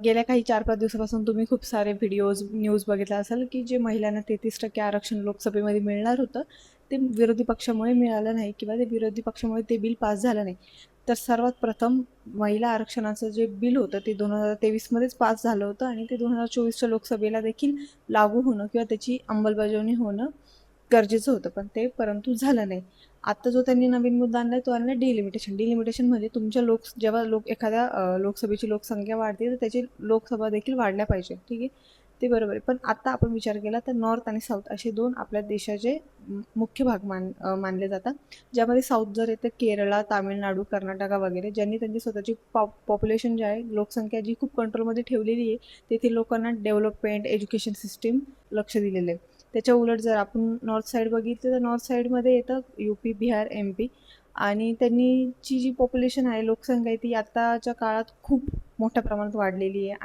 गेल्या काही 4-5 दिवसापासून तुम्ही खूप सारे व्हिडिओज, न्यूज बघितला असाल, की जे महिलांना 33% आरक्षण लोकसभेमध्ये मिळणार होतं, ते विरोधी पक्षामुळे मिळालं नाही किंवा ते विरोधी पक्षामुळे ते बिल पास झालं नाही. तर सर्वात प्रथम महिला आरक्षणाचं जे बिल होतं ते 2023 मध्येच पास झालं होतं आणि ते 2024च्या लोकसभेला देखील लागू होणं किंवा त्याची अंमलबजावणी होणं गरजेचं होतं, पण ते परंतु झालं नाही. आता जो त्यांनी नवीन मुद्दा आणलाय तो आणलाय डिलिमिटेशन. डिलिमिटेशन म्हणजे तुमच्या जेव्हा एखाद्या लोकसभेची लोकसंख्या वाढते तर त्याची लोकसभा देखील वाढल्या पाहिजे. ठीक आहे. ते बरोबर आहे. पण आता आपण विचार केला तर नॉर्थ आणि साऊथ असे 2 आपल्या देशाचे मुख्य भाग मानले जातात. ज्यामध्ये साऊथ जर येतं केरळ, तामिळनाडू, कर्नाटक वगैरे ज्यांनी त्यांची स्वतःची पॉप्युलेशन जी आहे, लोकसंख्या जी खूप कंट्रोलमध्ये ठेवलेली आहे, तेथील लोकांना डेव्हलपमेंट, एज्युकेशन सिस्टीम लक्ष दिलेलं आहे. त्याच्या उलट जर आपण नॉर्थ साईड बघितलं तर नॉर्थ साईडमध्ये येतं यूपी, बिहार, एमपी आणि त्यांनी जी पॉप्युलेशन आहे, लोकसंख्या आहे ती आत्ताच्या काळात खूप मोठ्या प्रमाणात वाढलेली आहे.